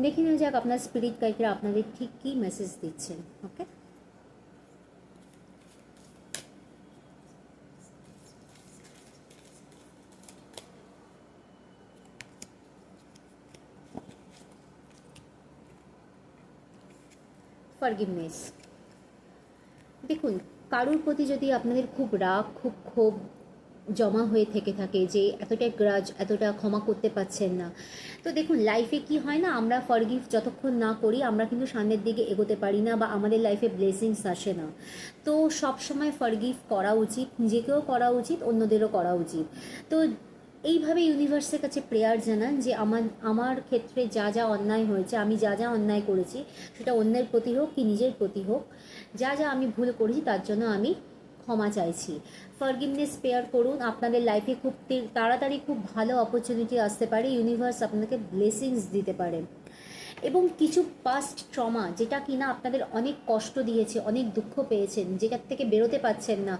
দেখে নেওয়া যাক আপনার স্পিরিট গাইডরা আপনাদের ঠিক কী মেসেজ দিচ্ছেন। ওকে, ফরগিভনেস। দেখুন, কারোর প্রতি যদি আপনাদের খুব রাগ, খুব ক্ষোভ জমা হয়ে থেকে থাকে, যে এতটা গ্রাজ, এতটা ক্ষমা করতে পারছেন না, তো দেখুন লাইফে কি হয় না, আমরা ফরগিভ যতক্ষণ না করি আমরা কিন্তু সামনের দিকে এগোতে পারি না, বা আমাদের লাইফে ব্লেসিংস আসে না। তো সব সময় ফরগিভ করা উচিত, নিজেকেও করা উচিত, অন্যদেরও করা উচিত। তো এইভাবে ইউনিভার্সের কাছে প্রেয়ার জানান যে আমার আমার ক্ষেত্রে যা যা অন্যায় হয়েছে, আমি যা যা অন্যায় করেছি, সেটা অন্যের প্রতি হোক কি নিজের প্রতি হোক, যা যা আমি ভুল করেছি তার জন্য আমি ক্ষমা চাইছি। ফরগিভনেস প্রেয়ার করুন, আপনাদের লাইফে খুব তাড়াতাড়ি খুব ভালো অপরচুনিটি আসতে পারে, ইউনিভার্স আপনাকে ব্লেসিংস দিতে পারে। এবং কিছু পাস্ট ট্রমা, যেটা কিনা আপনাদের অনেক কষ্ট দিয়েছে, অনেক দুঃখ পেয়েছেন, যেটার থেকে বেরোতে পারছেন না,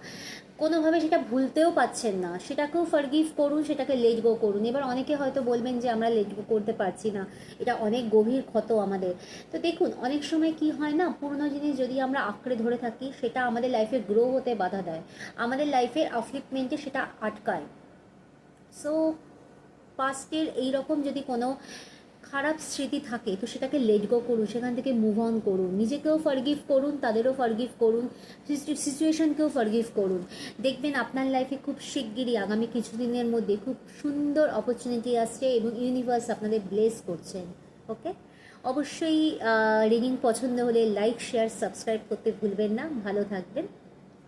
কোনোভাবে সেটা ভুলতেও পারছেন না, সেটাকেও ফরগিভ করুন, সেটাকে লেট গো করুন। এবার অনেকে হয়তো বলবেন যে আমরা লেট গো করতে পারছি না, এটা অনেক গভীর ক্ষত আমাদের। তো দেখুন, অনেক সময় কি হয় না, পুরনো জিনিস যদি আমরা আঁকড়ে ধরে থাকি, সেটা আমাদের লাইফে গ্রো হতে বাধা দেয়, আমাদের লাইফের আফলিপমেন্টে সেটা আটকায়। সো পাস্টের এইরকম যদি কোনো খারাপ স্মৃতি থাকে, তো সেটাকে লেট গো করুন, সেখান থেকে মুভ অন করুন, নিজেকেও ফরগিভ করুন, তাদেরও ফরগিভ করুন, সিচুয়েশনকেও ফরগিভ করুন। দেখবেন আপনার লাইফে খুব শিগগিরই আগামী কিছুদিনের মধ্যে খুব সুন্দর অপরচুনিটি আসছে এবং ইউনিভার্স আপনাদের ব্লেস করছেন। ওকে, অবশ্যই রিডিং পছন্দ হলে লাইক, শেয়ার, সাবস্ক্রাইব করতে ভুলবেন না। ভালো থাকবেন।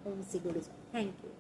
ওম শ্রী গুরুজি। Thank you.